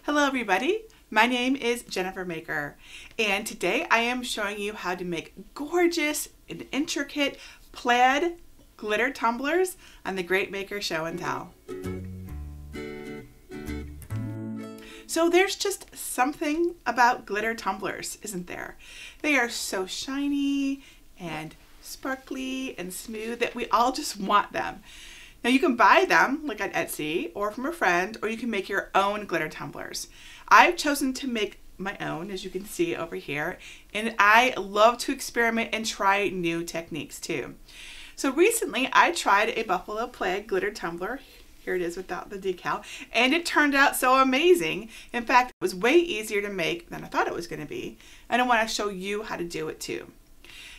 Hello everybody, my name is Jennifer Maker and today I am showing you how to make gorgeous and intricate plaid glitter tumblers on the Great Maker Show and Tell. So there's just something about glitter tumblers, isn't there? They are so shiny and sparkly and smooth that we all just want them. Now you can buy them like on Etsy or from a friend, or you can make your own glitter tumblers. I've chosen to make my own, as you can see over here, and I love to experiment and try new techniques too. So recently I tried a buffalo plaid glitter tumbler. Here it is without the decal, and it turned out so amazing. In fact, it was way easier to make than I thought it was going to be, and I want to show you how to do it too.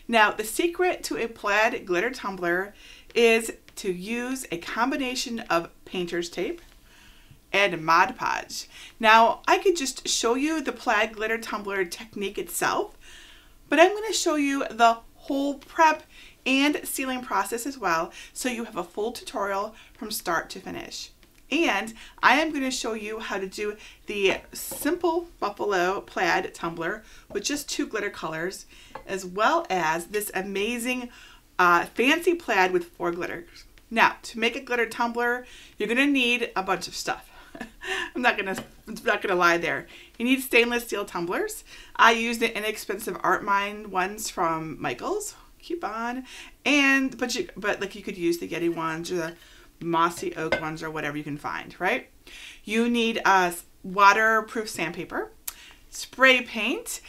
Now, the secret to a plaid glitter tumbler is to use a combination of painter's tape and Mod Podge. Now, I could just show you the plaid glitter tumbler technique itself, but I'm going to show you the whole prep and sealing process as well, so you have a full tutorial from start to finish. And I am going to show you how to do the simple buffalo plaid tumbler with just 2 glitter colors, as well as this amazing fancy plaid with 4 glitters. Now, to make a glitter tumbler, you're going to need a bunch of stuff. I'm not gonna lie there. You need stainless steel tumblers. I used the inexpensive ArtMinds ones from Michaels. Keep on, but like you could use the Yeti ones or the mossy oak ones or whatever you can find, right? You need waterproof sandpaper, spray paint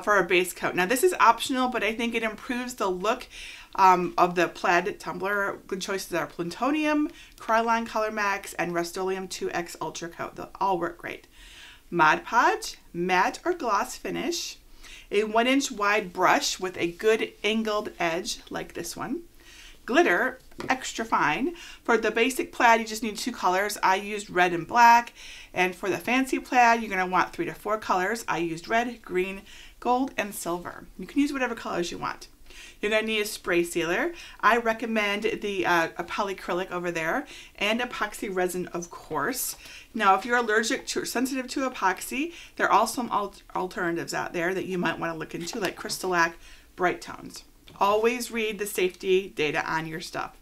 for a base coat. Now this is optional, but I think it improves the look of the plaid tumbler. Good choices are Plutonium, Krylon Color Max, and Rust-Oleum 2X Ultra Coat. They'll all work great. Mod Podge, matte or gloss finish, a 1-inch wide brush with a good angled edge like this one. Glitter, extra fine. For the basic plaid, you just need 2 colors. I used red and black. And for the fancy plaid, you're going to want 3 to 4 colors. I used red, green, gold, and silver. You can use whatever colors you want. You're going to need a spray sealer. I recommend the polyacrylic over there, and epoxy resin, of course. Now, if you're allergic to or sensitive to epoxy, there are some alternatives out there that you might want to look into, like Crystalac Bright Tones. Always read the safety data on your stuff.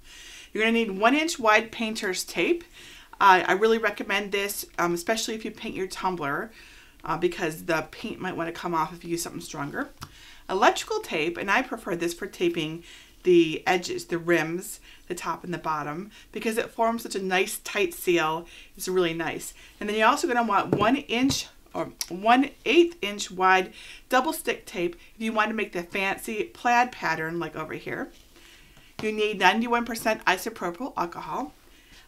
You're going to need 1-inch wide painter's tape. I really recommend this, especially if you paint your tumbler, because the paint might want to come off if you use something stronger. Electrical tape, and I prefer this for taping the edges, the rims, the top and the bottom, because it forms such a nice tight seal. It's really nice. And then you're also going to want 1-inch or 1/8 inch wide double stick tape if you want to make the fancy plaid pattern like over here. You need 91% isopropyl alcohol.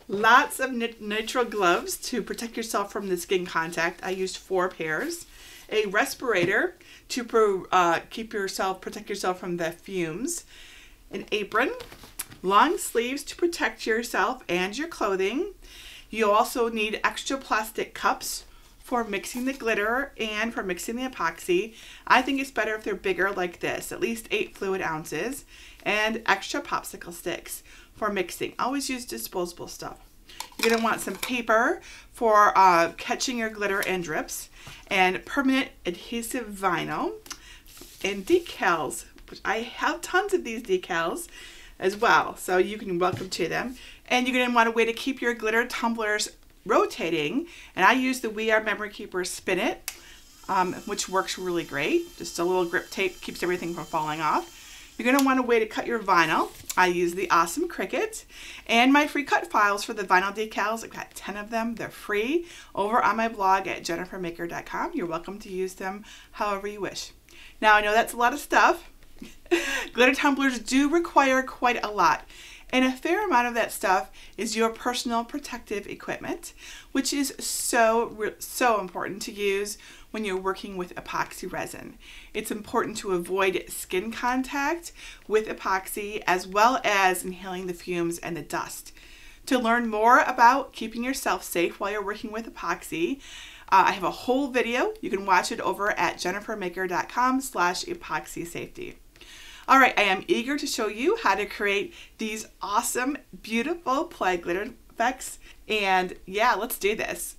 Lots of nitrile gloves to protect yourself from the skin contact. I used 4 pairs. A respirator to protect yourself from the fumes. An apron. Long sleeves to protect yourself and your clothing. You also need extra plastic cups for mixing the glitter and for mixing the epoxy. I think it's better if they're bigger like this, at least 8 fluid ounces. And extra popsicle sticks for mixing. Always use disposable stuff. You're going to want some paper for catching your glitter and drips, and permanent adhesive vinyl, and decals, which I have tons of these decals as well, so you can welcome to them. And you're going to want a way to keep your glitter tumblers rotating, and I use the We Are Memory Keeper Spin It, which works really great. Just a little grip tape keeps everything from falling off. You're going to want a way to cut your vinyl. I use the awesome Cricut, and my free cut files for the vinyl decals. I've got 10 of them. They're free over on my blog at jennifermaker.com. You're welcome to use them however you wish. Now, I know that's a lot of stuff. Glitter tumblers do require quite a lot, and a fair amount of that stuff is your personal protective equipment, which is so important to use when you're working with epoxy resin. It's important to avoid skin contact with epoxy, as well as inhaling the fumes and the dust. To learn more about keeping yourself safe while you're working with epoxy, I have a whole video. You can watch it over at jennifermaker.com/epoxy safety. All right, I am eager to show you how to create these awesome, beautiful plaid glitter effects. And yeah, let's do this.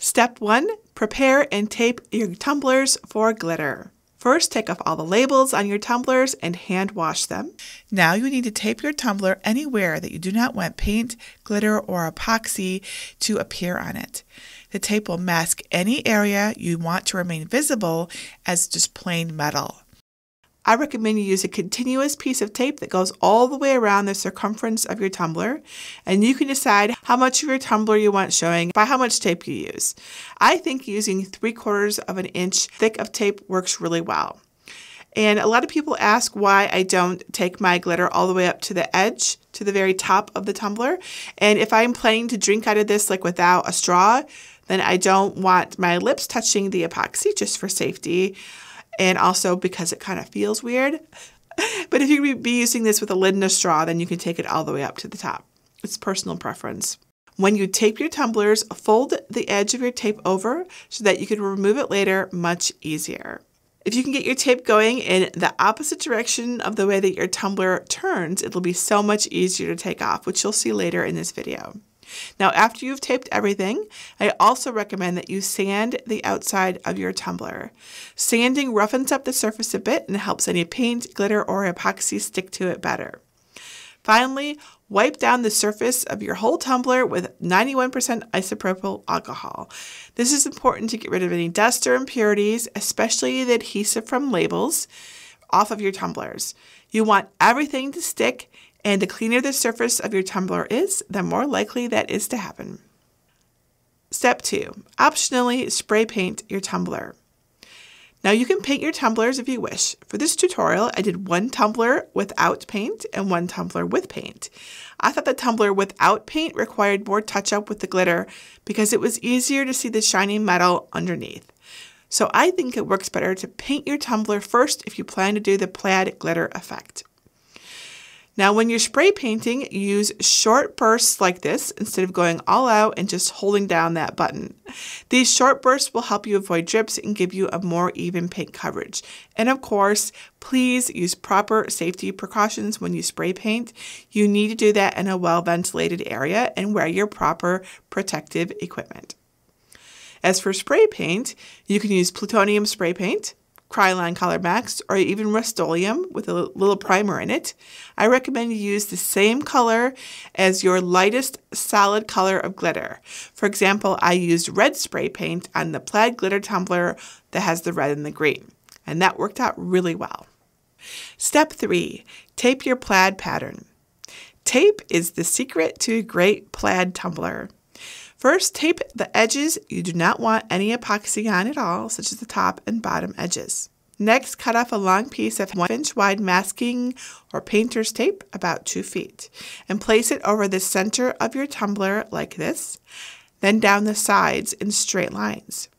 Step 1. Prepare and tape your tumblers for glitter. First, take off all the labels on your tumblers and hand wash them. Now you need to tape your tumbler anywhere that you do not want paint, glitter, or epoxy to appear on it. The tape will mask any area you want to remain visible as just plain metal. I recommend you use a continuous piece of tape that goes all the way around the circumference of your tumbler, and you can decide how much of your tumbler you want showing by how much tape you use. I think using 3/4 of an inch thick of tape works really well. And a lot of people ask why I don't take my glitter all the way up to the edge, to the very top of the tumbler. And if I'm planning to drink out of this like without a straw, then I don't want my lips touching the epoxy, just for safety. And also because it kind of feels weird. But if you be using this with a lid and a straw, then you can take it all the way up to the top. It's personal preference. When you tape your tumblers, fold the edge of your tape over so that you can remove it later much easier. If you can get your tape going in the opposite direction of the way that your tumbler turns, it'll be so much easier to take off, which you'll see later in this video. Now, after you've taped everything, I also recommend that you sand the outside of your tumbler. Sanding roughens up the surface a bit and helps any paint, glitter, or epoxy stick to it better. Finally, wipe down the surface of your whole tumbler with 91% isopropyl alcohol. This is important to get rid of any dust or impurities, especially the adhesive from labels, off of your tumblers. You want everything to stick, and the cleaner the surface of your tumbler is, the more likely that is to happen. Step 2. Optionally spray paint your tumbler. Now you can paint your tumblers if you wish. For this tutorial, I did one tumbler without paint and one tumbler with paint. I thought the tumbler without paint required more touch-up with the glitter because it was easier to see the shiny metal underneath. So I think it works better to paint your tumbler first if you plan to do the plaid glitter effect. Now, when you're spray painting, use short bursts like this instead of going all out and just holding down that button. These short bursts will help you avoid drips and give you a more even paint coverage. And of course, please use proper safety precautions when you spray paint. You need to do that in a well-ventilated area and wear your proper protective equipment. As for spray paint, you can use plutonium spray paint, Krylon Color Max, or even Rust-Oleum with a little primer in it. I recommend you use the same color as your lightest solid color of glitter. For example, I used red spray paint on the Plaid glitter tumbler that has the red and the green, and that worked out really well. Step 3. Tape your plaid pattern. Tape is the secret to a great plaid tumbler. First, tape the edges you do not want any epoxy on at all, such as the top and bottom edges. Next, cut off a long piece of 1-inch wide masking or painter's tape, about 2 feet, and place it over the center of your tumbler like this, then down the sides in straight lines.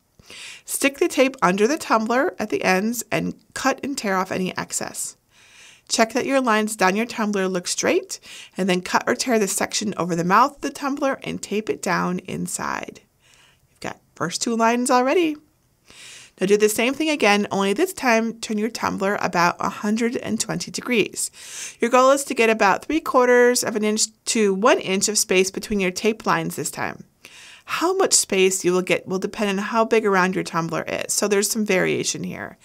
Stick the tape under the tumbler at the ends and cut and tear off any excess. Check that your lines down your tumbler look straight, and then cut or tear the section over the mouth of the tumbler and tape it down inside. You've got first 2 lines already. Now do the same thing again, only this time turn your tumbler about 120 degrees. Your goal is to get about 3/4 of an inch to 1 inch of space between your tape lines this time. How much space you will get will depend on how big around your tumbler is, so there's some variation here.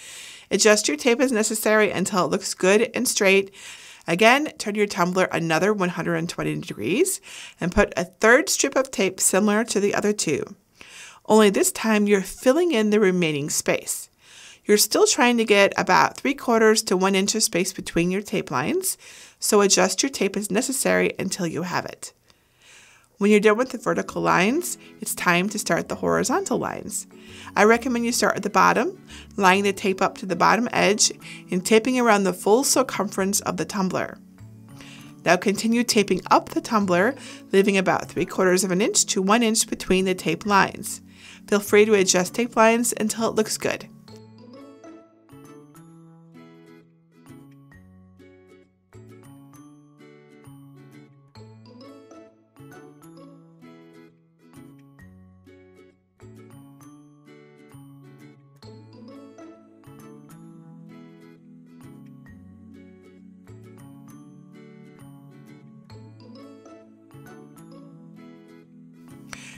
Adjust your tape as necessary until it looks good and straight. Again, turn your tumbler another 120 degrees and put a 3rd strip of tape similar to the other 2. Only this time you're filling in the remaining space. You're still trying to get about 3/4 to 1 inch of space between your tape lines, so adjust your tape as necessary until you have it. When you're done with the vertical lines, it's time to start the horizontal lines. I recommend you start at the bottom, lining the tape up to the bottom edge and taping around the full circumference of the tumbler. Now continue taping up the tumbler, leaving about 3/4 of an inch to 1 inch between the tape lines. Feel free to adjust tape lines until it looks good.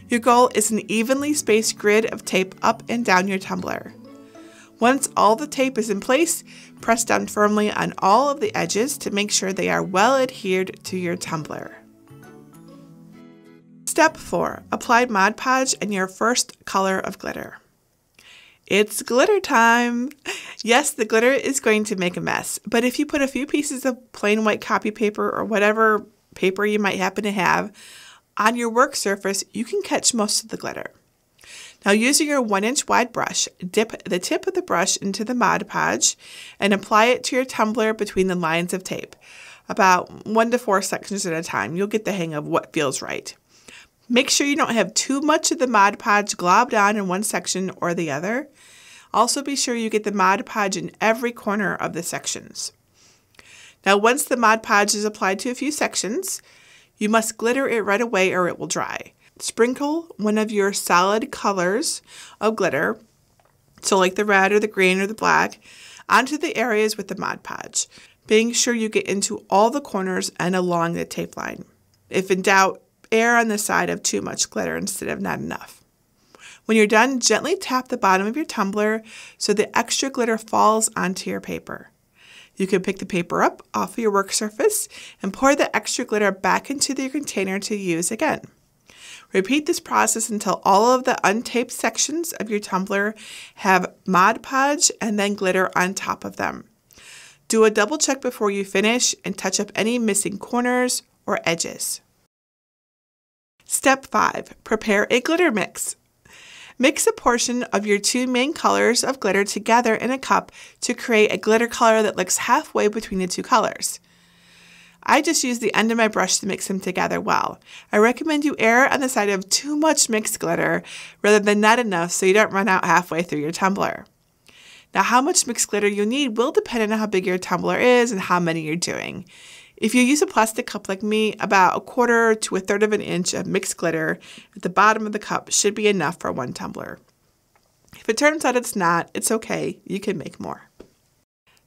Your goal is an evenly spaced grid of tape up and down your tumbler. Once all the tape is in place, press down firmly on all of the edges to make sure they are well adhered to your tumbler. Step 4. Apply Mod Podge and your first color of glitter. It's glitter time! Yes, the glitter is going to make a mess, but if you put a few pieces of plain white copy paper or whatever paper you might happen to have on your work surface, you can catch most of the glitter. Now, using your 1-inch wide brush, dip the tip of the brush into the Mod Podge and apply it to your tumbler between the lines of tape, about 1 to 4 sections at a time. You'll get the hang of what feels right. Make sure you don't have too much of the Mod Podge globbed on in one section or the other. Also, be sure you get the Mod Podge in every corner of the sections. Now, once the Mod Podge is applied to a few sections, you must glitter it right away or it will dry. Sprinkle one of your solid colors of glitter, so like the red or the green or the black, onto the areas with the Mod Podge, being sure you get into all the corners and along the tape line. If in doubt, err on the side of too much glitter instead of not enough. When you're done, gently tap the bottom of your tumbler so the extra glitter falls onto your paper. You can pick the paper up off of your work surface and pour the extra glitter back into your container to use again. Repeat this process until all of the untaped sections of your tumbler have Mod Podge and then glitter on top of them. Do a double check before you finish and touch up any missing corners or edges. Step 5. Prepare a glitter mix. Mix a portion of your 2 main colors of glitter together in a cup to create a glitter color that looks halfway between the 2 colors. I just use the end of my brush to mix them together well. I recommend you err on the side of too much mixed glitter rather than not enough so you don't run out halfway through your tumbler. Now, how much mixed glitter you need will depend on how big your tumbler is and how many you're doing. If you use a plastic cup like me, about 1/4 to 1/3 of an inch of mixed glitter at the bottom of the cup should be enough for 1 tumbler. If it turns out it's not, it's okay. You can make more.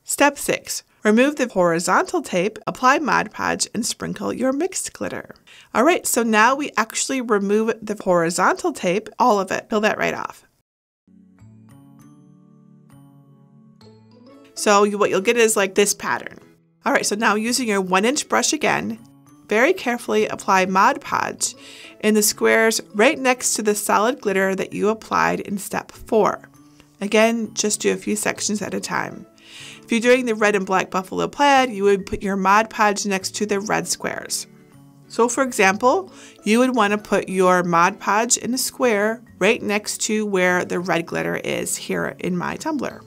Step 6. Remove the horizontal tape, apply Mod Podge, and sprinkle your mixed glitter. All right, so now we actually remove the horizontal tape, all of it. Peel that right off. So what you'll get is like this pattern. All right, so now using your 1-inch brush again, very carefully apply Mod Podge in the squares right next to the solid glitter that you applied in step 4. Again, just do a few sections at a time. If you're doing the red and black buffalo plaid, you would put your Mod Podge next to the red squares. So for example, you would want to put your Mod Podge in a square right next to where the red glitter is here in my tumbler.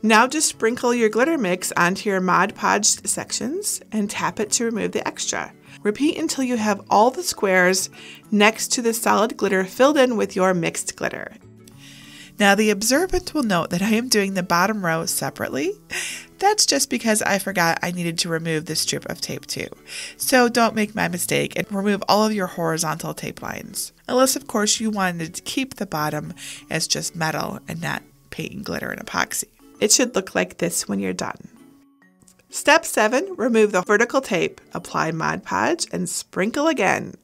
Now just sprinkle your glitter mix onto your Mod Podge sections and tap it to remove the extra. Repeat until you have all the squares next to the solid glitter filled in with your mixed glitter. Now the observant will note that I am doing the bottom row separately. That's just because I forgot I needed to remove this strip of tape too. So don't make my mistake and remove all of your horizontal tape lines. Unless of course you wanted to keep the bottom as just metal and not paint and glitter and epoxy. It should look like this when you're done. Step 7, remove the vertical tape, apply Mod Podge, and sprinkle again.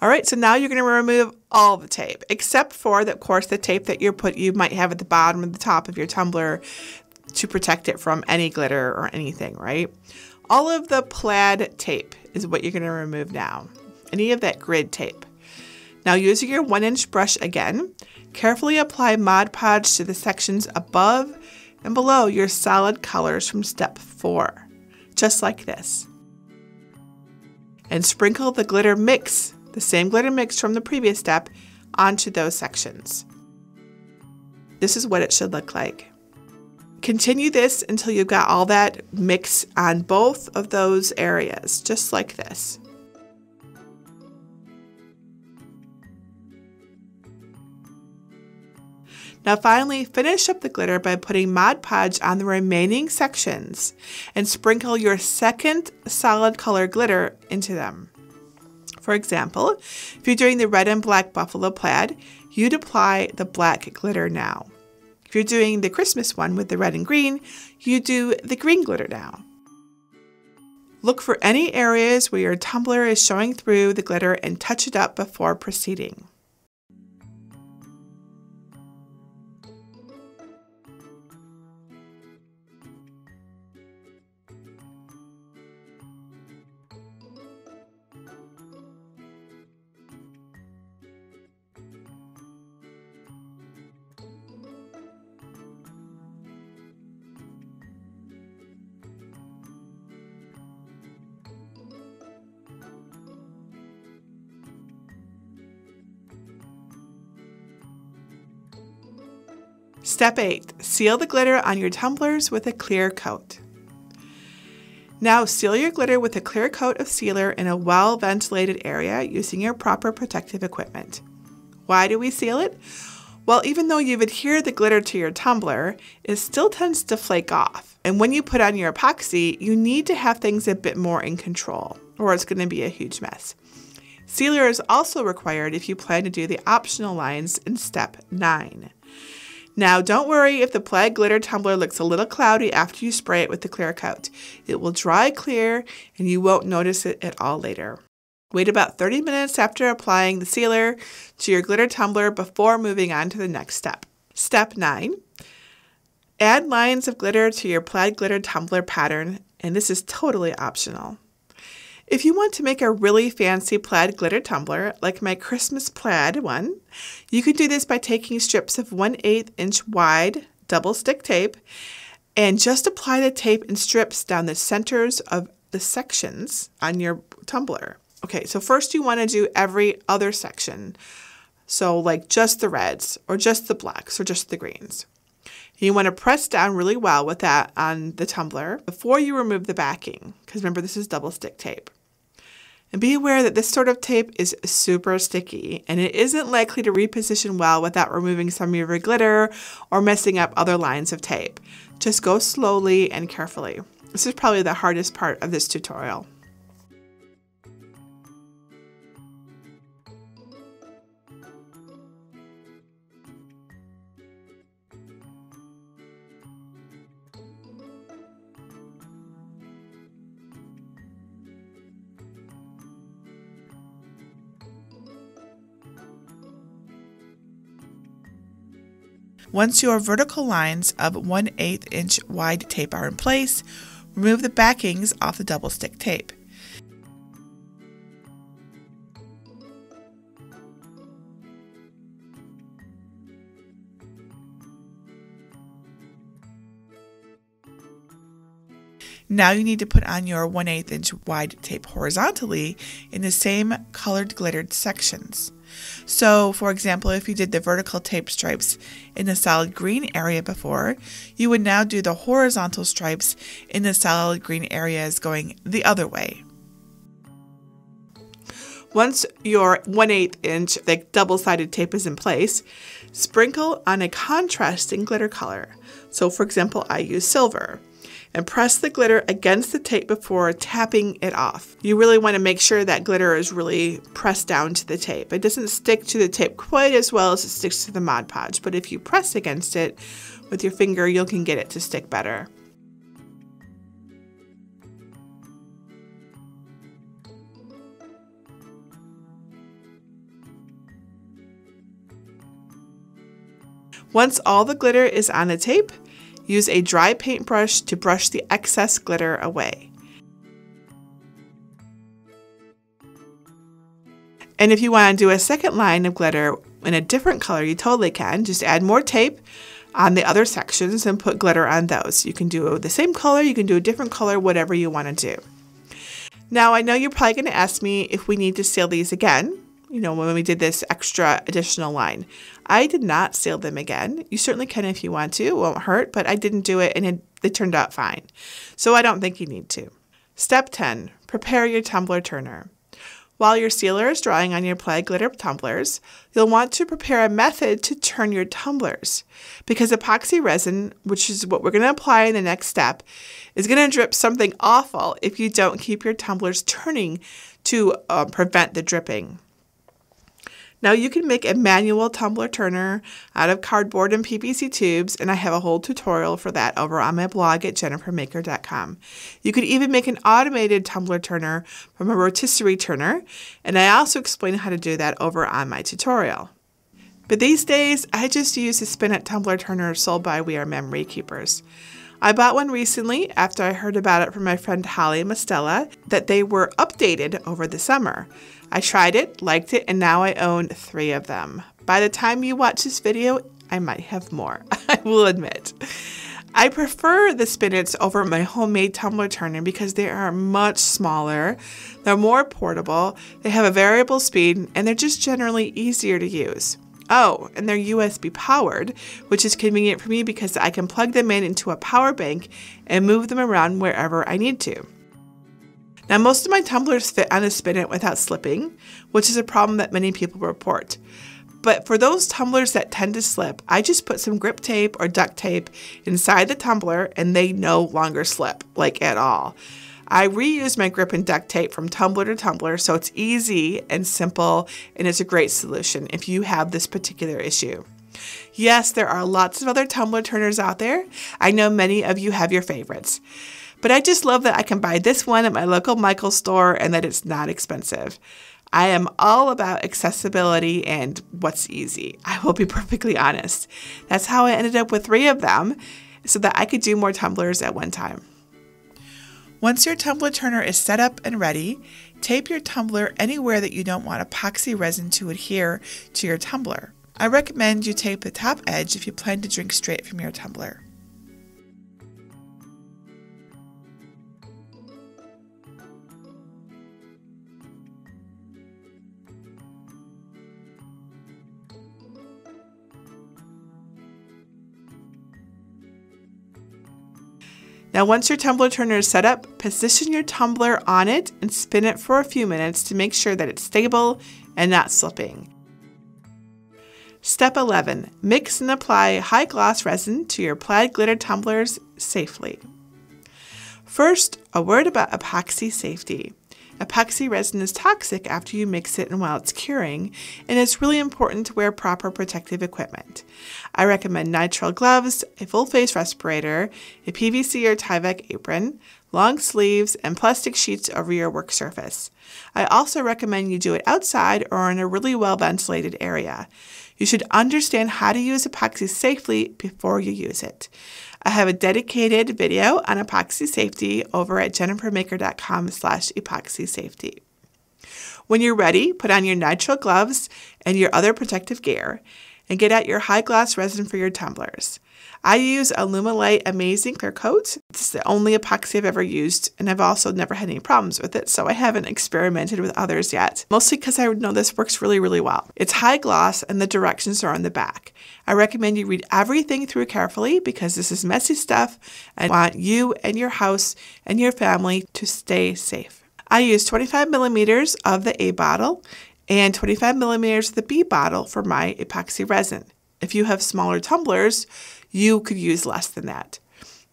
All right, so now you're going to remove all the tape, except for, of course, the tape that you might have at the bottom and the top of your tumbler to protect it from any glitter or anything, right? All of the plaid tape is what you're going to remove now, any of that grid tape. Now using your 1-inch brush again, carefully apply Mod Podge to the sections above and below your solid colors from step 4, just like this. And sprinkle the glitter mix, the same glitter mix from the previous step, onto those sections. This is what it should look like. Continue this until you've got all that mix on both of those areas, just like this. Now finally, finish up the glitter by putting Mod Podge on the remaining sections and sprinkle your second solid color glitter into them. For example, if you're doing the red and black buffalo plaid, you'd apply the black glitter now. If you're doing the Christmas one with the red and green, you do the green glitter now. Look for any areas where your tumbler is showing through the glitter and touch it up before proceeding. Step 8. Seal the glitter on your tumblers with a clear coat. Now seal your glitter with a clear coat of sealer in a well-ventilated area using your proper protective equipment. Why do we seal it? Well, even though you've adhered the glitter to your tumbler, it still tends to flake off. And when you put on your epoxy, you need to have things a bit more in control, or it's going to be a huge mess. Sealer is also required if you plan to do the optional lines in step 9. Now, don't worry if the Plaid glitter tumbler looks a little cloudy after you spray it with the clear coat. It will dry clear and you won't notice it at all later. Wait about 30 minutes after applying the sealer to your glitter tumbler before moving on to the next step. Step 9. Add lines of glitter to your Plaid glitter tumbler pattern, and this is totally optional. If you want to make a really fancy Plaid glitter tumbler, like my Christmas Plaid one, you can do this by taking strips of 1/8 inch wide double stick tape and just apply the tape in strips down the centers of the sections on your tumbler. Okay, so first you want to do every other section. So like just the reds or just the blacks or just the greens. You want to press down really well with that on the tumbler before you remove the backing, because remember this is double stick tape. And be aware that this sort of tape is super sticky and it isn't likely to reposition well without removing some of your glitter or messing up other lines of tape. Just go slowly and carefully. This is probably the hardest part of this tutorial. Once your vertical lines of 1/8 inch wide tape are in place, remove the backings off the double stick tape. Now you need to put on your 1/8 inch wide tape horizontally in the same colored glittered sections. So, for example, if you did the vertical tape stripes in the solid green area before, you would now do the horizontal stripes in the solid green areas going the other way. Once your 1/8 inch thick double-sided tape is in place, sprinkle on a contrasting glitter color. So, for example, I use silver. And press the glitter against the tape before tapping it off. You really want to make sure that glitter is really pressed down to the tape. It doesn't stick to the tape quite as well as it sticks to the Mod Podge, but if you press against it with your finger, you can get it to stick better. Once all the glitter is on the tape, use a dry paintbrush to brush the excess glitter away. And if you want to do a second line of glitter in a different color, you totally can. Just add more tape on the other sections and put glitter on those. You can do the same color, you can do a different color, whatever you want to do. Now I know you're probably going to ask me if we need to seal these again. You know, when we did this extra additional line. I did not seal them again. You certainly can if you want to. It won't hurt, but I didn't do it and it turned out fine. So I don't think you need to. Step 10. Prepare your tumbler turner. While your sealer is drying on your Plaid glitter tumblers, you'll want to prepare a method to turn your tumblers. Because epoxy resin, which is what we're going to apply in the next step, is going to drip something awful if you don't keep your tumblers turning to prevent the dripping. Now you can make a manual tumbler turner out of cardboard and PVC tubes, and I have a whole tutorial for that over on my blog at jennifermaker.com. You could even make an automated tumbler turner from a rotisserie turner, and I also explain how to do that over on my tutorial. But these days, I just use a spinet tumbler turner sold by We Are Memory Keepers. I bought one recently after I heard about it from my friend Holly Mastella that they were updated over the summer. I tried it, liked it, and now I own 3 of them. By the time you watch this video, I might have more, I will admit. I prefer the spinets over my homemade tumbler turner because they are much smaller, they're more portable, they have a variable speed, and they're just generally easier to use. Oh, and they're USB powered, which is convenient for me because I can plug them into a power bank and move them around wherever I need to. Now, most of my tumblers fit on a spinet without slipping, which is a problem that many people report. But for those tumblers that tend to slip, I just put some grip tape or duct tape inside the tumbler and they no longer slip, like at all. I reuse my grip and duct tape from tumbler to tumbler, so it's easy and simple, and it's a great solution if you have this particular issue. Yes, there are lots of other tumbler turners out there. I know many of you have your favorites. But I just love that I can buy this one at my local Michael's store and that it's not expensive. I am all about accessibility and what's easy. I will be perfectly honest. That's how I ended up with 3 of them so that I could do more tumblers at one time. Once your tumbler turner is set up and ready, tape your tumbler anywhere that you don't want epoxy resin to adhere to your tumbler. I recommend you tape the top edge if you plan to drink straight from your tumbler. Now, once your tumbler turner is set up, position your tumbler on it and spin it for a few minutes to make sure that it's stable and not slipping. Step 11. Mix and apply high gloss resin to your Plaid glitter tumblers safely. First, a word about epoxy safety. Epoxy resin is toxic after you mix it and while it's curing, and it's really important to wear proper protective equipment. I recommend nitrile gloves, a full-face respirator, a PVC or Tyvek apron, long sleeves, and plastic sheets over your work surface. I also recommend you do it outside or in a really well-ventilated area. You should understand how to use epoxy safely before you use it. I have a dedicated video on epoxy safety over at jennifermaker.com/epoxy safety. When you're ready, put on your nitrile gloves and your other protective gear and get out your high gloss resin for your tumblers. I use Alumilite Amazing Clear Coat. It's the only epoxy I've ever used, and I've also never had any problems with it, so I haven't experimented with others yet, mostly because I know this works really, really well. It's high gloss, and the directions are on the back. I recommend you read everything through carefully because this is messy stuff, and I want you and your house and your family to stay safe. I use 25 millimeters of the A bottle and 25 millimeters of the B bottle for my epoxy resin. If you have smaller tumblers, you could use less than that.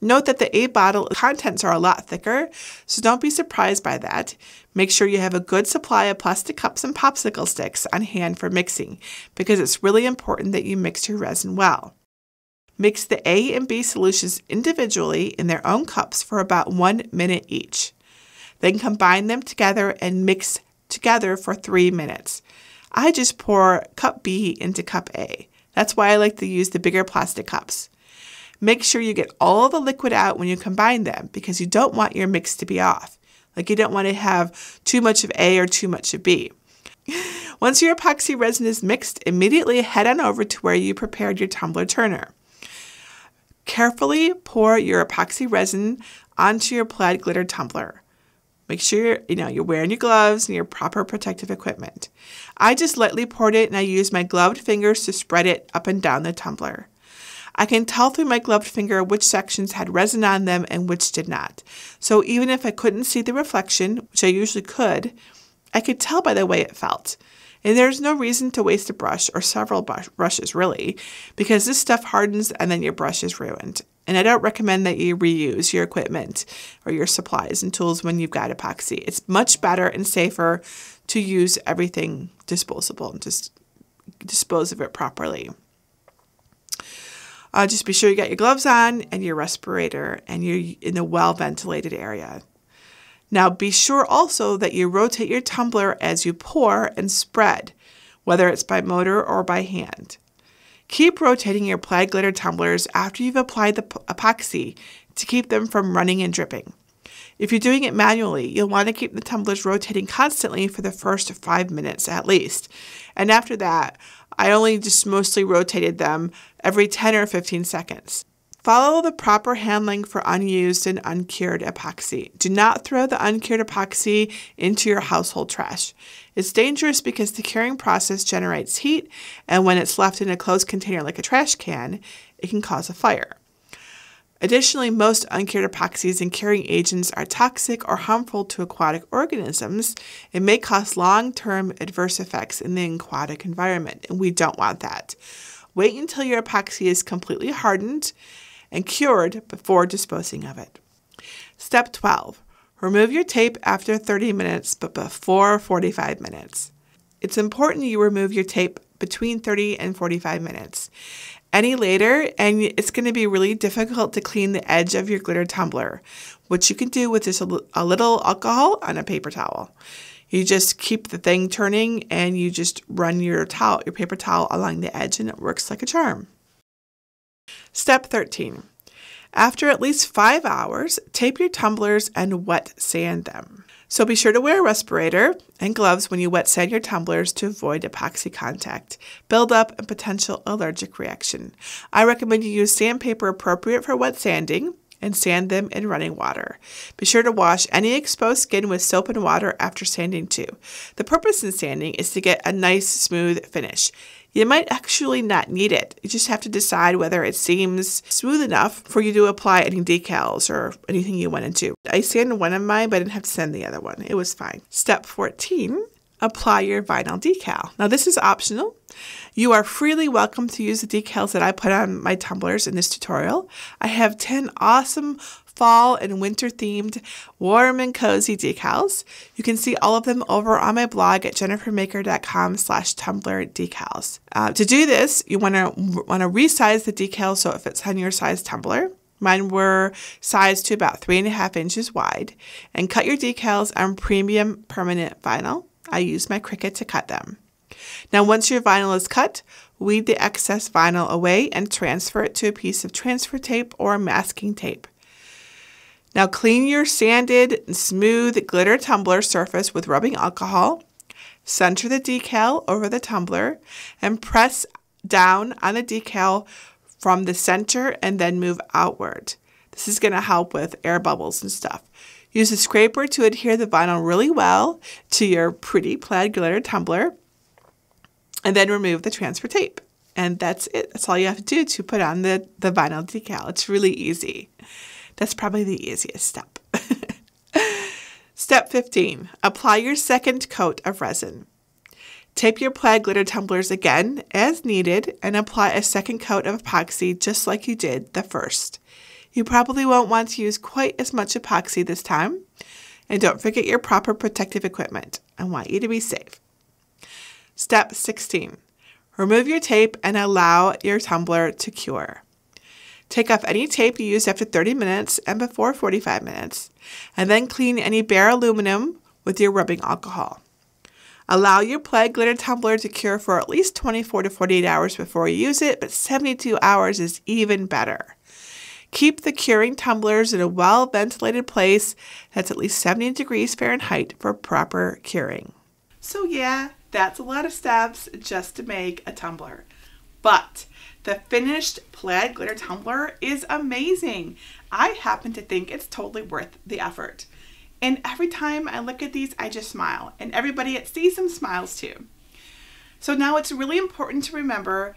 Note that the A bottle contents are a lot thicker, so don't be surprised by that. Make sure you have a good supply of plastic cups and popsicle sticks on hand for mixing, because it's really important that you mix your resin well. Mix the A and B solutions individually in their own cups for about 1 minute each. Then combine them together and mix together for 3 minutes. I just pour cup B into cup A. That's why I like to use the bigger plastic cups. Make sure you get all the liquid out when you combine them because you don't want your mix to be off. Like you don't want to have too much of A or too much of B. Once your epoxy resin is mixed, immediately head on over to where you prepared your tumbler turner. Carefully pour your epoxy resin onto your Plaid glitter tumbler. Make sure you're wearing your gloves and your proper protective equipment. I just lightly poured it and I used my gloved fingers to spread it up and down the tumbler. I can tell through my gloved finger which sections had resin on them and which did not. So even if I couldn't see the reflection, which I usually could, I could tell by the way it felt. And there's no reason to waste a brush or several brushes really, because this stuff hardens and then your brush is ruined. And I don't recommend that you reuse your equipment or your supplies and tools when you've got epoxy. It's much better and safer to use everything disposable and just dispose of it properly. Just be sure you got your gloves on and your respirator and you're in a well-ventilated area. Now be sure also that you rotate your tumbler as you pour and spread, whether it's by motor or by hand. Keep rotating your Plaid glitter tumblers after you've applied the epoxy to keep them from running and dripping. If you're doing it manually, you'll want to keep the tumblers rotating constantly for the first 5 minutes at least. And after that, I only just mostly rotated them every 10 or 15 seconds. Follow the proper handling for unused and uncured epoxy. Do not throw the uncured epoxy into your household trash. It's dangerous because the curing process generates heat, and when it's left in a closed container like a trash can, it can cause a fire. Additionally, most uncured epoxies and curing agents are toxic or harmful to aquatic organisms and may cause long-term adverse effects in the aquatic environment, and we don't want that. Wait until your epoxy is completely hardened and cured before disposing of it. Step 12. Remove your tape after 30 minutes but before 45 minutes. It's important you remove your tape between 30 and 45 minutes. Any later, and it's going to be really difficult to clean the edge of your glitter tumbler, which you can do with just a little alcohol on a paper towel. You just keep the thing turning and you just run your paper towel along the edge, and it works like a charm. Step 13. After at least 5 hours, tape your tumblers and wet sand them. So be sure to wear a respirator and gloves when you wet sand your tumblers to avoid epoxy contact, buildup, and potential allergic reaction. I recommend you use sandpaper appropriate for wet sanding and sand them in running water. Be sure to wash any exposed skin with soap and water after sanding too. The purpose in sanding is to get a nice smooth finish. You might actually not need it. You just have to decide whether it seems smooth enough for you to apply any decals or anything you want to do. I sanded one of mine, but I didn't have to sand the other one. It was fine. Step 14, apply your vinyl decal. Now this is optional. You are freely welcome to use the decals that I put on my tumblers in this tutorial. I have 10 awesome fall and winter themed warm and cozy decals. You can see all of them over on my blog at jennifermaker.com/tumbler decals. To do this, you want to resize the decal so it fits on your size tumbler. Mine were sized to about 3.5 inches wide. And cut your decals on premium permanent vinyl. I use my Cricut to cut them. Now once your vinyl is cut, weed the excess vinyl away and transfer it to a piece of transfer tape or masking tape. Now clean your sanded and smooth glitter tumbler surface with rubbing alcohol. Center the decal over the tumbler and press down on the decal from the center and then move outward. This is going to help with air bubbles and stuff. Use a scraper to adhere the vinyl really well to your pretty plaid glitter tumbler and then remove the transfer tape. And that's it. That's all you have to do to put on the vinyl decal. It's really easy. That's probably the easiest step. Step 15, apply your second coat of resin. Tape your plaid glitter tumblers again as needed and apply a second coat of epoxy just like you did the first. You probably won't want to use quite as much epoxy this time. And don't forget your proper protective equipment. I want you to be safe. Step 16, remove your tape and allow your tumbler to cure. Take off any tape you used after 30 minutes and before 45 minutes, and then clean any bare aluminum with your rubbing alcohol. Allow your plaid glitter tumbler to cure for at least 24 to 48 hours before you use it, but 72 hours is even better. Keep the curing tumblers in a well-ventilated place that's at least 70 degrees Fahrenheit for proper curing. So yeah, that's a lot of steps just to make a tumbler. But the finished plaid glitter tumbler is amazing. I happen to think it's totally worth the effort. And every time I look at these, I just smile. And everybody that sees them smiles too. So now it's really important to remember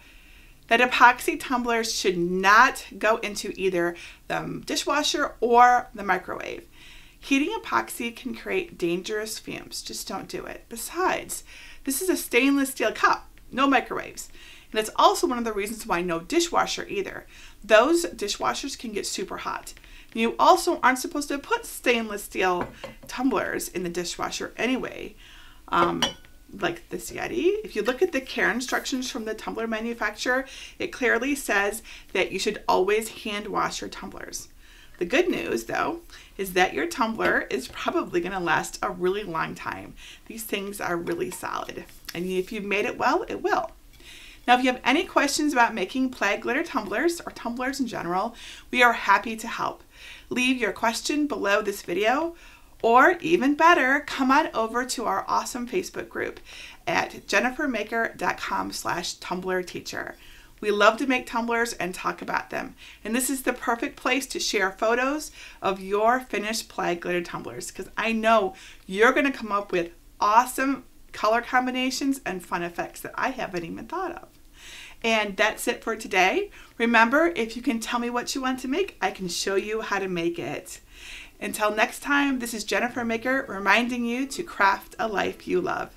that epoxy tumblers should not go into either the dishwasher or the microwave. Heating epoxy can create dangerous fumes. Just don't do it. Besides, this is a stainless steel cup, no microwaves. And it's also one of the reasons why no dishwasher either. Those dishwashers can get super hot. You also aren't supposed to put stainless steel tumblers in the dishwasher anyway, like this Yeti. If you look at the care instructions from the tumbler manufacturer, it clearly says that you should always hand wash your tumblers. The good news, though, is that your tumbler is probably going to last a really long time. These things are really solid, and if you've made it well, it will. Now, if you have any questions about making plaid glitter tumblers or tumblers in general, we are happy to help. Leave your question below this video, or even better, come on over to our awesome Facebook group at jennifermaker.com/tumblerteacher. We love to make tumblers and talk about them. And this is the perfect place to share photos of your finished Plaid glitter tumblers, because I know you're going to come up with awesome color combinations and fun effects that I haven't even thought of. And that's it for today. Remember, if you can tell me what you want to make, I can show you how to make it. Until next time, this is Jennifer Maker reminding you to craft a life you love.